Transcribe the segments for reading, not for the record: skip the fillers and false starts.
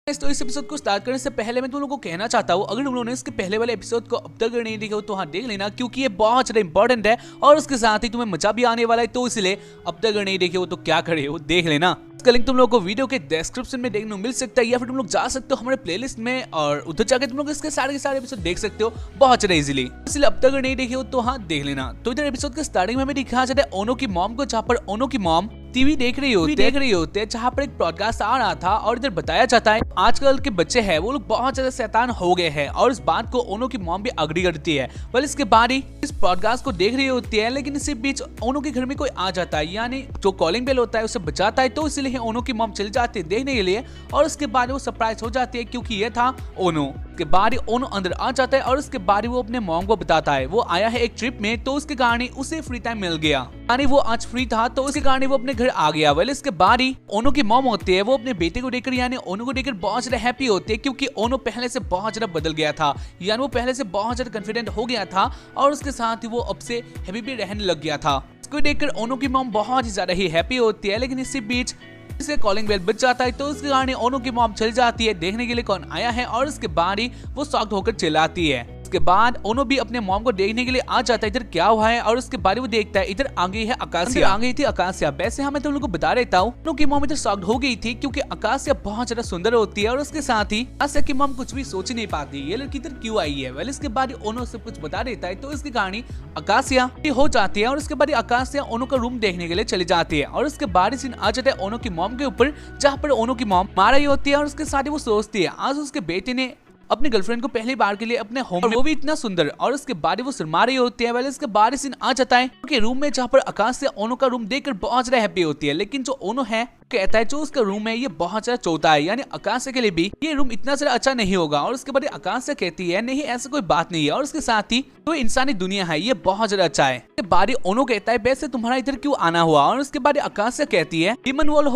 तो इस एपिसोड को स्टार्ट करने से पहले मैं तुम लोगों को कहना चाहता हूँ, अगर तुम लोगों ने इसके पहले वाले एपिसोड को अब तक नहीं देखा हो तो हाँ देख लेना, क्योंकि ये बहुत ज्यादा इंपॉर्टेंट है और उसके साथ ही तुम्हें मजा भी आने वाला है। तो इसलिए अब तक अगर नहीं देखे हो तो क्या खड़े हो, देख लेना। इसका लिंक तुम लोगों को वीडियो के डिस्क्रिप्शन में देखने को मिल सकता है, या फिर तुम लोग जा सकते हो हमारे प्लेलिस्ट में और उधर जाकर तुम लोग इसके सारे एपिसोड देख सकते हो बहुत ज्यादा इजीली। इसलिए अब तक अगर नहीं देखे हो तो हाँ देख लेना। तो इधर एपिसोड के स्टार्टिंग में हमें दिखाया जाता है ओनो की मॉम को, जहाँ पर ओनो की मॉम टीवी देख रही होते हैं जहाँ पर एक ब्रॉडकास्ट आ रहा था और इधर बताया जाता है आजकल के बच्चे हैं वो लोग बहुत ज्यादा शैतान हो गए हैं, और इस बात को ओनो की मॉम भी अग्री करती है। वेल इसके बाद ही इस ब्रॉडकास्ट को देख रही होती है, लेकिन इसी बीच ओनो के घर में कोई आ जाता है, यानी जो कॉलिंग बेल होता है उसे बचाता है। तो इसलिए ओनो की मॉम चली जाती है देखने के लिए, और उसके बाद वो सरप्राइज हो जाती है क्योंकि ये था ओनो। के बाद ओनो अंदर आ जाता है और उसके बाद वो अपने मॉम को बताता है वो आया है एक ट्रिप में, तो उसके कारण उसे फ्री टाइम मिल गया, यानी वो आज फ्री था तो उसके कारण वो अपने घर आ गया। वेल इसके बाद ही ओनो की मॉम होती है वो अपने बेटे को देखकर यानी ओनो को देखकर बहुत ज्यादा हैप्पी होती है, क्योंकि ओनो पहले से बहुत ज्यादा बदल गया था, यानी वो पहले से बहुत ज्यादा कॉन्फिडेंट हो गया था और उसके साथ ही वो अब से हैप्पी भी रहने लग गया था। इसको देखकर ओनो की मॉम बहुत ही ज्यादा ही हैप्पी होती है, लेकिन इसी बीच इसे कॉलिंग बेल बज जाता है, तो उसके कारण ओनो की मॉम चल जाती है देखने के लिए कौन आया है, और उसके बाद ही वो शॉक्ड होकर चिल्लाती है। उसके बाद ओनो भी अपने मॉम को देखने के लिए आ जाता है इधर क्या हुआ है, और उसके बाद वो देखता है इधर आ गई है आकाशिया, आ गई थी आकाशिया। वैसे मैं तुम लोगों को बता देता हूँ ओनो की मॉम इधर शॉक्ड हो गई थी क्योंकि आकाशिया बहुत ज्यादा सुंदर होती है, और उसके साथ ही आकाशिया की मॉम कुछ भी सोच नहीं पाती ये लड़की इधर क्यों आई है। वेल इसके बाद ओनो सब कुछ बता देता है, तो इसके कारण आकाशिया हो जाती है, और उसके बाद आकाशिया ओनो का रूम देखने के लिए चली जाती है, और उसके बाद सीन आ जाता है ओनो की मॉम के ऊपर, जहाँ पर ओनो की मॉम मार रही होती है, और उसके साथ ही वो सोचती है आज उसके बेटे ने अपनी गर्लफ्रेंड को पहली बार के लिए अपने होम में, वो भी इतना सुंदर, और उसके बाद वो शर्मा रही होती है। वाले इसके बाद सीन आ जाता है उनके रूम में, जहाँ पर आकाश से ओनो का रूम देखकर बहुत ज्यादा हैप्पी होती है, लेकिन जो ओनो है कहता है जो उसका रूम है ये बहुत ज्यादा चौथा है, यानी आकाश के लिए भी ये रूम इतना ज्यादा अच्छा नहीं होगा। और उसके बाद आकाश से कहती है नहीं ऐसा कोई बात नहीं है, और उसके साथ ही तो इंसानी दुनिया है ये बहुत ज्यादा अच्छा है। उसके बाद ओनो कहता है वैसे तुम्हारा इधर क्यों आना हुआ, और उसके बाद आकाश से कहती है ह्यूमन वर्ल्ड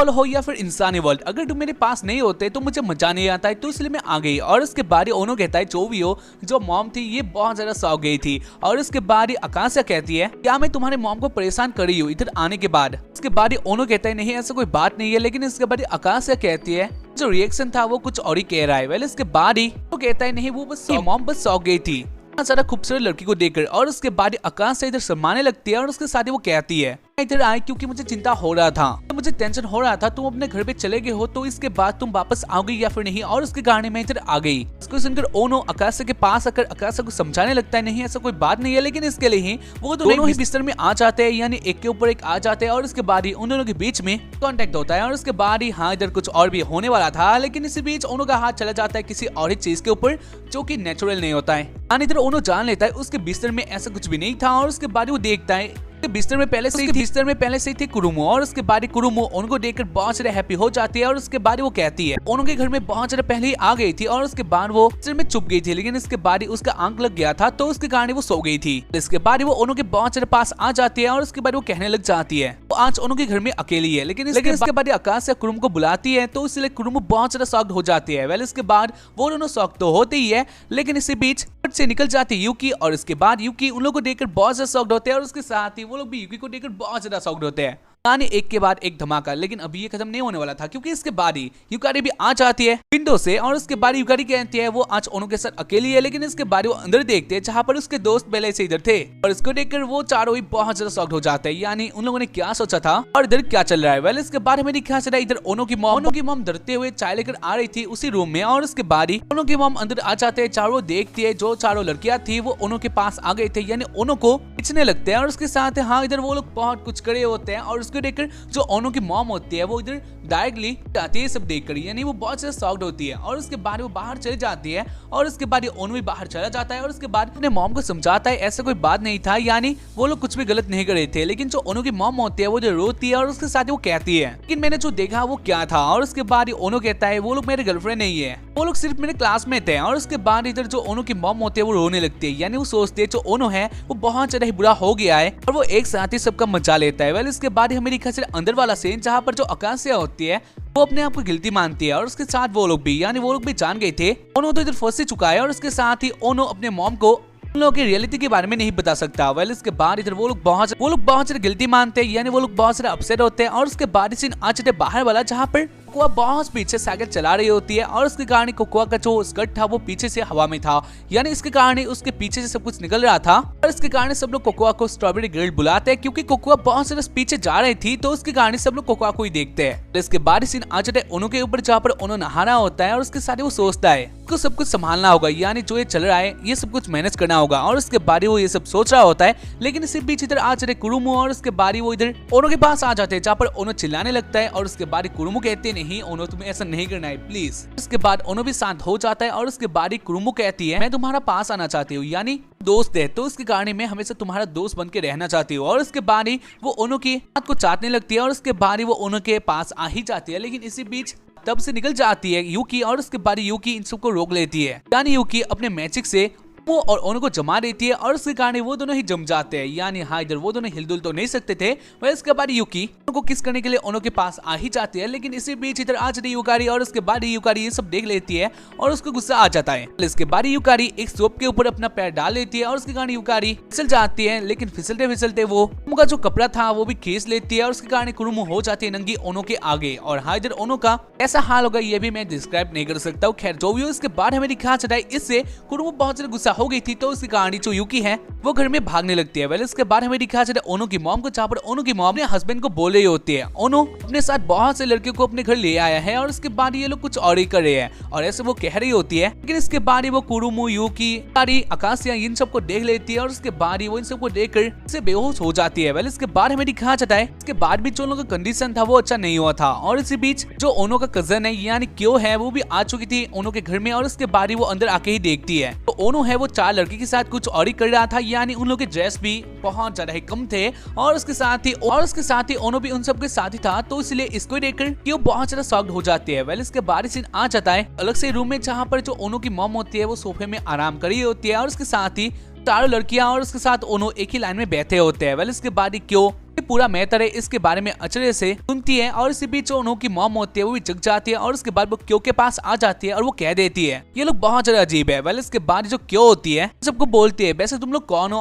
हो या फिर इंसानी वर्ल्ड, अगर तुम मेरे पास नहीं होते तो मुझे मजा नहीं आता है, तो इसलिए मैं आ गई। और उसके बाद ओनो कहता है जो भी हो जो मॉम थी ये बहुत ज्यादा सौग गई थी, और उसके बाद आकाश से कहती है क्या मैं तुम्हारे मॉम को परेशान कर रही हूँ इधर आने के बाद। उसके बाद ओनो कहता है नहीं ऐसा कोई बात नहीं है, लेकिन इसके बाद आकाश से कहती है जो रिएक्शन था वो कुछ और ही कह रहा है। वेल इसके बाद ही वो कहता है नहीं वो बस मॉम बस सौग गई थी ज्यादा खूबसूरत लड़की को देखकर, और उसके बाद आकाश से इधर शर्माने लगती है, और उसके साथ ही वो कहती है इधर आए क्योंकि मुझे चिंता हो रहा था, तो मुझे टेंशन हो रहा था, तुम अपने घर पे चले गए हो तो इसके बाद तुम वापस आओगे या फिर नहीं, और उसके कारण मैं इधर आ गई। इसको सुनकर ओनो आकाश के पास आकर आकाश को समझाने लगता है नहीं ऐसा कोई बात नहीं है, लेकिन इसके लिए ही वो दोनों ही बिस्तर में आ जाते हैं, यानी एक के ऊपर एक आ जाते हैं, और उसके बाद ही उन दोनों के बीच में कॉन्टेक्ट होता है। और उसके बाद ही हाँ इधर कुछ और भी होने वाला था, लेकिन इसी बीच ओनो का हाथ चला जाता है किसी और ही चीज के ऊपर जो कि नेचुरल नहीं होता है। इधर ओनो जान लेता है उसके बिस्तर में ऐसा कुछ भी नहीं था, और उसके बाद वो देखता है बिस्तर में पहले से ही थे कुरुमो, और उसके बाद कुरुमो उनको देखकर बहुत ज्यादा हैप्पी हो जाती है, और उसके बाद वो कहती है ओनो के घर में बहुत ज्यादा पहले ही आ गई थी, और उसके बाद वो बिस्तर में चुप गई थी, लेकिन इसके बाद उसका आंख लग गया था तो उसके कारण वो सो गई थी। इसके बाद वो ओनो के बहुत ज्यादा पास आ जाती है, और उसके बाद वो कहने लग जाती है वो आज ओनो के घर में अकेली है, लेकिन इसके बाद आकाश से कुरुमो को बुलाती है, तो इसलिए कुरुमो बहुत ज्यादा शॉक्ड हो जाती है। वेल इसके बाद वो दोनों शॉक तो होते ही है, लेकिन इसी बीच से निकल जाती है यूकी, और इसके बाद यूकी उन लोगों को देखकर बहुत ज्यादा शॉक्ड होते हैं, और उसके साथ ही वो लोग भी यूकी को देखकर बहुत ज्यादा शॉक्ड होते हैं। यानी एक के बाद एक धमाका, लेकिन अभी ये खत्म नहीं होने वाला था, क्योंकि इसके बाद ही युकारी भी आ जाती है विंडो से, और उसके बाद युकारी कहती है वो आज ओनो के साथ अकेली है, लेकिन इसके बाद वो अंदर देखते हैं जहाँ पर उसके दोस्त पहले से इधर थे, और इसको देखकर वो चारों ही बहुत ज्यादा शॉक्ड हो जाते हैं, यानी उन लोगों ने क्या सोचा था और इधर क्या चल रहा है। वेल इसके बाद हमें दिखा चला इधर ओनो की मॉम डरते हुए चाय लेकर आ रही थी उसी रूम में, और उसके बाद ही ओनो की मॉम अंदर आ जाते हैं, चारों देखती है जो चारों लड़कियां थी वो ओनो के पास आ गए थे, यानी ओनो को खींचने लगते हैं, और उसके साथ हाँ इधर वो लोग बहुत कुछ करे होते हैं, और उसको देखकर जो ओनो की मॉम होती है वो इधर डायरेक्टली आती है सब देखकर, यानी वो बहुत ज्यादा शॉक्ड होती है, और उसके बाद वो बाहर चली जाती है, और उसके बाद ओनो भी बाहर चला जाता है, और उसके बाद अपने मॉम को समझाता है ऐसा कोई बात नहीं था, यानी वो लोग कुछ भी गलत नहीं कर रहे थे, लेकिन जो ओनो की मॉम होती है वो जो रोती है, और उसके साथ वो कहती है लेकिन मैंने जो देखा वो क्या था, और उसके बाद ओनो कहता है वो लोग मेरे गर्लफ्रेंड नहीं है, वो लोग सिर्फ मेरे क्लासमेट थे। और उसके बाद इधर जो ओनो की मॉम होती है वो रोने लगती है, यानी वो सोचती है जो ओनो है वो बहुत ज्यादा ही बुरा हो गया है, और वो एक साथ ही सबका मजा लेता है। वेल इसके बाद हमें दिखा चला अंदर वाला सीन, जहाँ पर जो आकाशिया होती है वो अपने आप को गिल्टी मानती है, और उसके साथ वो लोग भी, यानी वो लोग भी जान गए थे ओनो तो इधर फंस चुका है, और उसके साथ ही ओनो अपने मॉम को उन लोगों की रियलिटी के बारे में नहीं बता सकता। वेल इसके बाद इधर वो लोग बहुत सारे गिल्टी मानते हैं, यानी वो लोग बहुत सारे अपसेट होते हैं, और उसके बाद सीन आ जाते बाहर वाला, जहाँ पर कोकोआ बहुत पीछे साइकिल चला रही होती है और उसके कारण कोकोआ का जो स्कर्ट था वो पीछे से हवा में था, यानी इसके कारण उसके पीछे से सब कुछ निकल रहा था। और इसके कारण सब लोग कोकोआ को स्ट्रॉबेरी गर्ल बुलाते हैं क्योंकि कोकोआ बहुत सारे पीछे जा रही थी, तो उसके कारण सब लोग कोकोआ को ही देखते हैं। इसके बाद सीन आ जाता है ओनो के ऊपर, जहाँ पर ओनो नहाना होता है और उसके साथ वो सोचता है उसको सब कुछ संभालना होगा, यानी जो ये चल रहा है ये सब कुछ मैनेज करना होगा। और उसके बाद वो ये सब सोच रहा होता है, लेकिन इसी बीच इधर आ जाते कुरुमो और उसके बाद वो इधर ओनो के पास आ जाते हैं, जहाँ पर ओनो चिल्लाने लगता है और उसके बाद कुरुमो कहते हैं नहीं ओनो तुम्हें ऐसा नहीं करना है प्लीज। उसके बाद ओनो भी शांत हो जाता है और उसके बाद कुरुमो कहती है मैं तुम्हारा पास आना चाहती हूँ, यानी दोस्त है, तो उसके कारण मैं हमेशा तुम्हारा दोस्त बन के रहना चाहती हूँ। और उसके बाद वो ओनो की हाथ को चाटने लगती है और उसके बाद वो ओनो के पास आ ही जाती है, लेकिन इसी बीच तब से निकल जाती है यूकी और उसके बाद यूकी इन सबको रोक लेती है, यानी यूकी अपने मैजिक से वो और ओनो को जमा देती है और उसके कारण वो दोनों ही जम जाते हैं, यानी हाँ इधर वो दोनों हिलडुल तो नहीं सकते थे। वह इसके बाद यूकी ओनो को किस करने के लिए ओनो के पास आ ही जाती है, लेकिन इसी बीच इधर आ जाती यूकारी और उसके बाद यूकारी ये सब देख लेती है और उसको गुस्सा आ जाता है। इसके बाद यूकारी एक सोप के ऊपर अपना पैर डाल लेती है और उसके कारण यूकारी फिसल जाती है, लेकिन फिसलते फिसलते वो कुरुमो का जो कपड़ा था वो भी खींच लेती है और उसके कारण कुरुमो हो जाती है नंगी ओनो के आगे। और हाँ इधर ओनो का ऐसा हाल होगा ये भी मैं डिस्क्राइब नहीं कर सकता हूँ। खैर जो भी हो, इसके बाद हमें दिखा जाता है इससे कुरुमो बहुत ज्यादा गुस्सा हो गई थी, तो उसके कारण जो यूकी है वो घर में भागने लगती है। वेल इसके बाद हमें दिखाया जाता है ओनो की मॉम को, जहाँ पर ओनो की मॉम अपने हस्बैंड को बोल रही होती है ओनो अपने साथ बहुत से लड़कियों को अपने घर ले आया है और उसके बाद ये लोग कुछ और ही कर रहे हैं, और ऐसे वो कह रही होती है। लेकिन इसके बाद वो कुरुमो यूकी आकाशिया इन सबको देख लेती है और उसके बाद वो इन सबको देखकर से बेहोश हो जाती है। वेल इसके बाद हमें दिखाया जाता है इसके बाद भी जो लोगों का कंडीशन था वो अच्छा नहीं हुआ था, और इसी बीच जो ओनो का कजन है यानी क्यो है वो भी आ चुकी थी ओनो के घर में, और उसके बाद वो अंदर आके ही देखती है तो ओनो है वो 4 लड़की के साथ कुछ और ही कर रहा था, यानी उन लोग के ड्रेस भी बहुत ज्यादा ही कम थे और उसके साथ ही ओनो भी उन सब के साथ ही था, तो इसलिए इसको देखकर क्यो बहुत ज्यादा शॉक्ड हो जाती है। वेल इसके बाद सीन आ जाता है अलग से रूम में, जहाँ पर जो ओनो की मॉम होती है वो सोफे में आराम कर रही होती है और उसके साथ ही 4 लड़कियां और उसके साथ ओनो एक ही लाइन में बैठे होते हैं। वेल इसके बाद क्यों पूरा मैटर है इसके बारे में अचरज से सुनती है, और इसी बीच ओनो की मॉम होती है वो भी जग जाती है और उसके बाद वो क्यो के पास आ जाती है और वो कह देती है ये लोग बहुत ज्यादा अजीब है। वेल इसके बाद जो क्यो होती है सबको बोलती है वैसे तुम लोग कौन हो,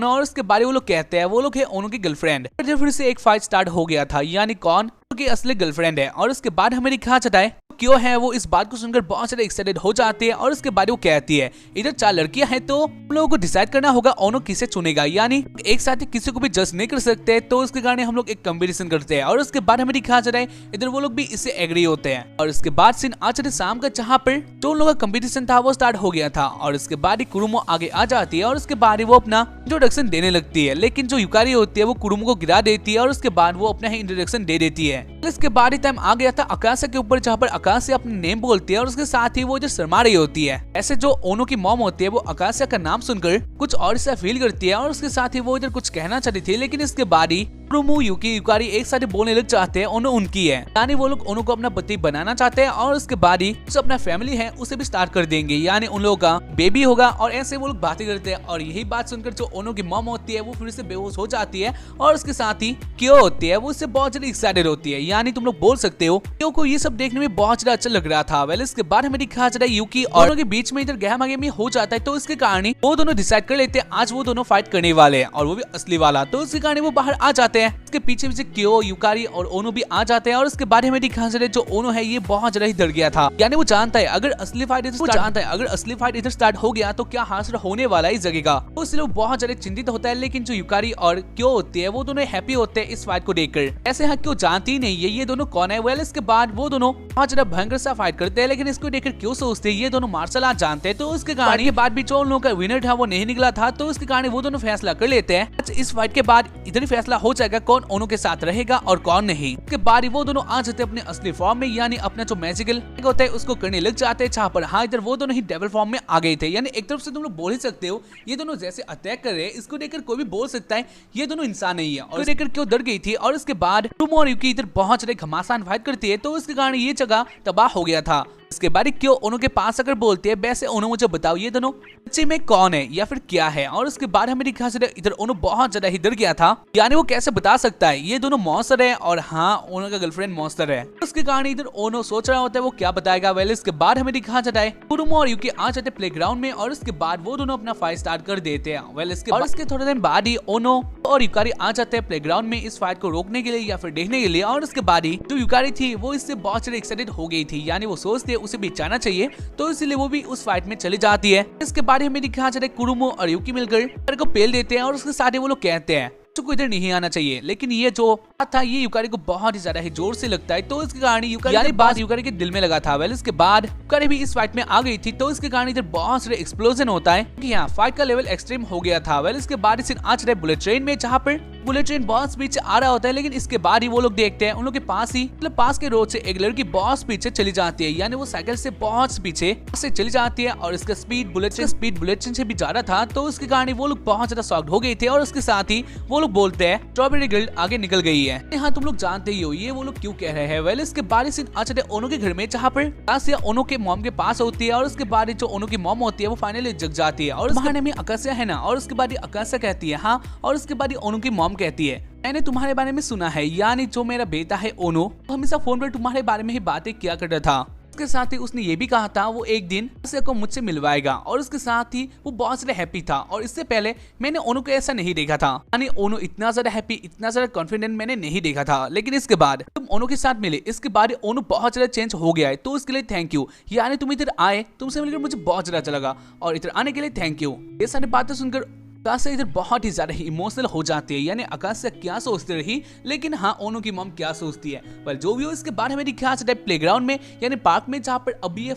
और उसके बारे वो लोग कहते हैं वो लोग है ओनो की गर्लफ्रेंड। फिर से एक फाइट स्टार्ट हो गया था, यानी कौन की असली गर्लफ्रेंड है। और उसके बाद हमें दिखा जाता है क्यों है वो इस बात को सुनकर बहुत ज्यादा एक्साइटेड हो जाती है और उसके बाद वो कहती है इधर 4 लड़कियां हैं तो हम लोगों को डिसाइड करना होगा ओनो किसे चुनेगा, यानी एक साथ ही किसी को भी जज नहीं कर सकते, तो उसके कारण हम लोग एक कंपटीशन करते हैं। और उसके बाद हमें दिखा जाता है इधर वो लोग भी इससे एग्री होते हैं। और उसके बाद सीन आ जाते शाम का, जहाँ पर जो लोगों का कंपटीशन था वो स्टार्ट हो गया था, और उसके बाद कुरुमो आगे आ जाती है और उसके बाद वो अपना इंट्रोडक्शन देने लगती है, लेकिन जो युकारी होती है वो कुरुमो को गिरा देती है और उसके बाद वो अपना ही इंट्रोडक्शन दे देती है। इसके बाद ही टाइम आ गया था आकाशिया के ऊपर, जहाँ पर आकाशिया अपने नेम बोलती है और उसके साथ ही वो जो शर्मा रही होती है। ऐसे जो ओनो की मॉम होती है वो आकाशिया का नाम सुनकर कुछ और सा फील करती है और उसके साथ ही वो इधर कुछ कहना चाहती थी, लेकिन इसके बाद ही कुरुमो यूकी युकारी एक साथ बोलने लग जाते हैं ओनो उनकी है, यानी वो लोग ओनो को अपना पति बनाना चाहते हैं और उसके बाद ही जो अपना फैमिली है उसे भी स्टार्ट कर देंगे, यानी उन लोगों का बेबी होगा। और ऐसे वो लोग बातें करते हैं और यही बात सुनकर जो ओनो की मॉम होती है वो फिर से बेहोश हो जाती है और उसके साथ ही क्यों होती है वो उससे बहुत ज्यादा एक्साइटेड होती है, यानी तुम लोग बोल सकते हो क्यों को ये सब देखने में बहुत ज्यादा अच्छा लग रहा था। वेल इसके बाद हमें दिखाया जाता है यूकी और ओनो के बीच में इधर गहमा-गहमी हो जाता है, तो इसके कारण वो दोनों डिसाइड कर लेते हैं आज वो दोनों फाइट करने वाले हैं और वो भी असली वाला, तो इसके कारण वो बाहर आ जाते हैं। इसके पीछे क्यो युकारी और ओनो भी आ जाते हैं और उसके बाद हमें दिखाया जाता है जो ओनो है ये बहुत ज्यादा ही डर गया था, यानी वो जानता है अगर असली फाइट इधर स्टार्ट हो गया तो क्या हासिल होने वाला है इस जगह का, तो इसलिए वो बहुत ज्यादा चिंतित होता है। लेकिन जो युकारी और क्यो होती है वो दोनों हैप्पी होते हैं इस फाइट को देखकर। ऐसे हाँ क्यों जानती ही नहीं है ये दोनों कौन है। वेल इसके बाद वो दोनों बहुत ज्यादा भयंकर सा फाइट करते हैं, लेकिन इसको देखकर क्यों सोचते हैं ये दोनों मार्शल आर्ट जानते हैं, तो उसके कारण के बाद भी जो उन लोगों का विनर था वो नहीं निकला था, तो उसके कारण वो दोनों फैसला कर लेते हैं इस फाइट के बाद इधर ही फैसला हो जाएगा कौन ओनो के साथ रहेगा और कौन नहीं। उसके बाद वो दोनों आ जाते अपने असली फॉर्म में, यानी अपना जो मैजिकल होता है उसको करने लग जाते हैं, जहाँ पर हाँ इधर वो दोनों ही डेविल फॉर्म में आ गए थे, यानी एक तरफ से तुम लोग बोल ही सकते हो ये दोनों जैसे अटैक कर रहे हैं इसको देखकर कोई भी बोल सकता है ये दोनों इंसान नहीं है, और देखकर क्यों डर गई थी। और उसके बाद कुरुमो और यूकी इधर बहुत ज्यादा घमासान फाइट करती है, तो उसके कारण ये जगह तबाह हो गया था। इसके बाद क्यों ओनो के पास अगर बोलते हैं वैसे ओनो मुझे बताओ ये दोनों सच्ची में कौन है या फिर क्या है। और उसके बाद हमें दिखा इधर ओनो बहुत ज्यादा डर गया था, यानी वो कैसे बता सकता है ये दोनों मॉन्स्टर है और हाँ ओनो का गर्लफ्रेंड मॉन्स्टर है। उसके कारण इधर ओनो सोच रहा होता है वो क्या बताएगा। वेल इसके बाद हमें दिखा जाता है कुरुमो और यूकी आ जाते प्लेग्राउंड में और उसके बाद वो दोनों अपना फाइट स्टार्ट कर देते हैं। वेल इसके थोड़े दिन बाद ही ओनो और यूकारी आ जाते हैं प्लेग्राउंड में इस फाइट को रोकने के लिए या फिर देखने के लिए। और उसके बाद ही जो यूकारी थी वो इससे बहुत ज्यादा एक्साइटेड हो गई थी, यानी वो सोचते उसे भी जाना चाहिए तो इसलिए वो भी उस फाइट में चली जाती है। इसके बाद हमें दिखा जाता है कुरुमो और यूकी मिलकर को पेल देते हैं और उसके साथ ही वो लोग कहते हैं को इधर नहीं आना चाहिए, लेकिन ये जो था ये यूकारी को बहुत ही ज्यादा जोर से लगता है तो इसके कारण यूकारी बात यूकारी के दिल में लगा था। वेल इसके बाद यूकारी भी इस फाइट में आ गई थी तो इसके कारण इधर बहुत सारे एक्सप्लोजन होता है कि यहाँ फाइट का लेवल एक्सट्रीम हो गया था। वेल इसके बाद इसे आज रहे बुलेट ट्रेन में, जहाँ पर बुलेट ट्रेन बॉस पीछे आ रहा होता है, लेकिन इसके बाद ही वो लोग देखते हैं उन लोग के पास ही मतलब पास के रोड से एक लड़की बॉस पीछे चली जाती है, यानी वो साइकिल से बहुत पीछे से चली जाती है और इसका स्पीड बुलेट ट्रेन से भी ज्यादा था तो उसके कारण वो लोग बहुत ज्यादा शॉक्ड हो गए थे। और उसके साथ ही वो लोग बोलते हैं स्ट्रॉबेरी गर्ल आगे निकल गई है। यहाँ तुम लोग जानते ही हो ये वो लोग क्यों कह रहे हैं। वेल इसके बाद सीन आ जाते ओनो के घर में, जहाँ पर आकाशिया ओनो के मॉम के पास होती है और उसके बाद जो ओनो की मॉम होती है वो फाइनली जग जाती है और उसके में आकाशिया है ना, और उसके बाद आकाशिया कहती है हाँ, और उसके बाद ओनो की मॉम कहती है मैंने तुम्हारे बारे में सुना है, यानी जो मेरा बेटा है ओनो हमेशा फोन पर तुम्हारे बारे में ही बातें किया करता था। उसके साथ ही उसने ये भी कहा था वो एक दिन को मुझसे मिलवाएगा और उसके साथ ही वो बहुत ज्यादा हैप्पी था और इससे पहले मैंने ओनो को ऐसा नहीं देखा था, यानी ओनो इतना ज्यादा हैप्पी इतना ज्यादा कॉन्फिडेंट मैंने नहीं देखा था। लेकिन इसके बाद तुम ओनो के साथ मिले, इसके बाद ओनो बहुत ज्यादा चेंज हो गया है तो उसके लिए थैंक यू, यानी तुम इधर आए तुमसे मिलकर मुझे बहुत ज्यादा अच्छा लगा और इधर आने के लिए थैंक यू। ये सारी बातें सुनकर आकाशिया इधर बहुत ही ज्यादा इमोशनल हो जाती है, यानी आकाशिया क्या सोचती रही लेकिन हाँ ओनो की मॉम क्या सोचती है। पर जो भी हो इसके बाद हमें दिखा प्लेग्राउंड में यानी पार्क में, जहाँ पर अभी ये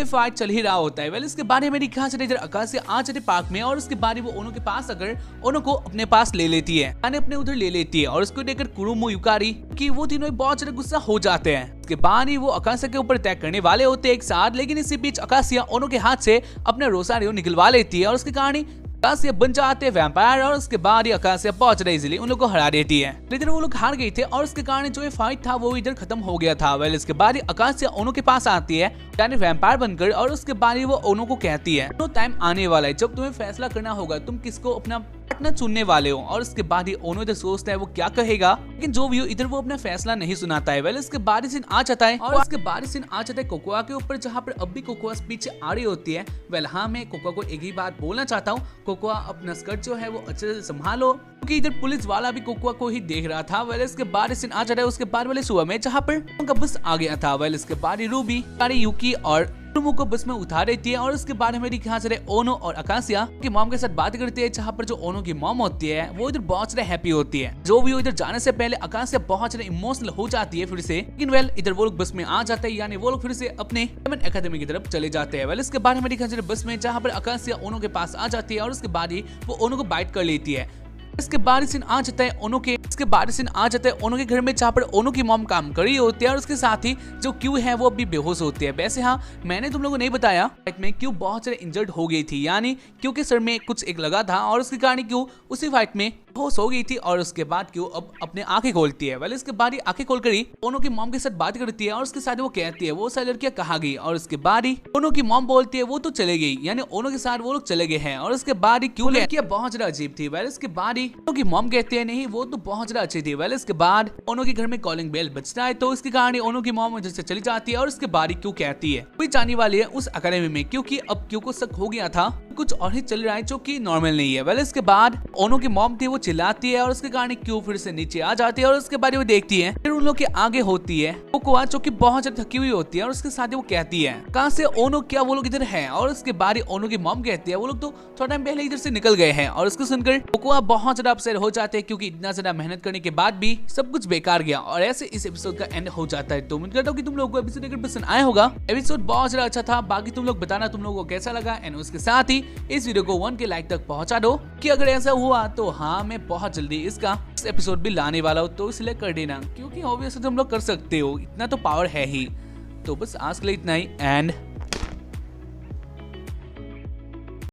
फाइट चल ही रहा होता है। वेल इसके बाद हमें दिखा इधर आकाशिया आ जाते पार्क में और उसके बाद वो ओनो के पास अगर ओनो को अपने पास ले लेती है, यानी अपने उधर ले लेती है और उसको देखकर कुरुमो यूकारी की वो तीनों बहुत ज्यादा गुस्सा हो जाते हैं। उसके बाद ही वो आकाशिया के ऊपर अटैक करने वाले होते हैं एक साथ, लेकिन इसी बीच आकाशिया ओनो के हाथ से अपना रोसारियो निकलवा लेती है और उसके कारण आकाशिया बन जाते हैं वैम्पायर और उसके बाद ही आकाशिया बहुत इजीली उन लोगों को हरा देती है। लेकिन वो लोग हार गए थे और उसके कारण जो ये फाइट था वो इधर खत्म हो गया था। वेल इसके बाद ही आकाशिया ओनो के पास आती है यानी वैम्पायर बनकर और उसके बाद ही वो ओनो को कहती है तो टाइम आने वाला है जब तुम्हें फैसला करना होगा तुम किसको अपना पार्टनर चुनने वाले हो। और उसके बाद ही ओनो इधर सोचता है वो क्या कहेगा, लेकिन जो भी हो इधर वो अपना फैसला नहीं सुनाता है। वेल इसके बाद सीन आ जाता है और उसके बाद सीन आ जाता है कोकोआ के ऊपर, जहाँ पर अब भी कोकोआ पीछे आ रही होती है। वेल हाँ मैं कोकोआ को एक ही बात बोलना चाहता हूँ, कोकोआ अपना स्कर्ट जो है वो अच्छे से संभालो, क्योंकि इधर पुलिस वाला भी कोकोआ को ही देख रहा था। वेल इसके बाद सीन आ जाता है उसके बाद वाले सुबह में, जहाँ पर उनका बस आ गया था। वेल इसके बाद रूबी यूकी और कुरुमो को बस में उतार देती है और उसके बाद हमें दिखा रहे ओनो और आकाशिया की मॉम के साथ बात करती है, जहाँ पर जो ओनो की मॉम होती है वो इधर बहुत ज्यादा हैप्पी होती है। जो भी इधर जाने से पहले आकाशिया बहुत ज्यादा इमोशनल हो जाती है फिर से, लेकिन वेल इधर वो लोग बस में आ जाते हैं, यानी वो लोग फिर से अपने एकेडमी की तरफ चले जाते हैं। वेल इसके बाद हमें दिखा बस में, जहाँ पर आकाशिया ओनो के पास आ जाती है और उसके बाद ही वो ओनो को बाइट कर लेती है। इसके बाद सीन आ जाता है ओनो के घर में, जहाँ पर ओनो की मॉम काम कर रही होती है और उसके साथ ही जो क्यू है वो अभी बेहोश होती है। वैसे हाँ मैंने तुम लोगों को नहीं बताया फाइट में क्यू बहुत सारे इंजर्ड हो गई थी, यानी क्यू के सर में कुछ एक लगा था और उसके कारण क्यू उसी फाइट में बेहोश हो गई थी और उसके बाद क्यू अब अपने आंखें खोलती है। वेल इसके बाद ही आंखें खोलकर ही ओनो की मॉम के साथ बात करती है और उसके साथ वो कहती है वो सारी लड़कियां कहाँ गई, और उसके बाद ही ओनो की मॉम बोलती है वो तो चले गई, यानी ओनो के साथ वो लोग चले गए हैं। और उसके बाद ही क्यू लड़कियां बहुत ज्यादा अजीब थी। वेल इसके बाद ही ओनो की मॉम कहती है नहीं वो तो बहुत ज्यादा अच्छी थी। वेल इसके बाद ओनो के घर में कॉलिंग बेल बजता है तो इसके कारण ओनो की मॉम से चली जाती है और उसके बाद ही क्यू कहती है कोई जाने वाली है उस अकेडमी में, क्योंकि अब क्यू को शक हो गया था कुछ और ही चल रहा है जो कि नॉर्मल नहीं है। वेल इसके बाद ओनो की मॉम थी वो चिल्लाती है और उसके कारण क्यू फिर से नीचे आ जाती है और उसके बाद वो देखती है फिर उन लोग के आगे होती है कोकोआ जो कि बहुत ज्यादा थकी हुई होती है और उसके साथ वो कहती है कहाँ से ओनो, क्या वो लोग इधर हैं। और उसके बाद ओनो की मॉम कहती है वो लोग तो थोड़ा टाइम पहले इधर से निकल गए हैं। और उसको सुनकर कोकोआ बहुत ज्यादा अपसेट हो जाते हैं, क्योंकि इतना ज्यादा मेहनत करने के बाद भी सब कुछ बेकार गया और ऐसे इस एपिसोड का एंड हो जाता है। तो उम्मीद करता हूँ कि तुम लोगों को एपिसोड अगर पसंद आया होगा। एपिसोड बहुत ज्यादा अच्छा था, बाकी तुम लोग बताना तुम लोगों को कैसा लगा एंड उसके साथ ही इस वीडियो को 1 के लाइक तक पहुंचा दो, कि अगर ऐसा हुआ तो हाँ मैं बहुत जल्दी इसका एपिसोड भी लाने वाला हूँ, तो इसलिए कर देना, क्योंकि ऑब्वियसली तुम लोग कर सकते हो, इतना तो पावर है ही। तो बस आज के लिए इतना ही एंड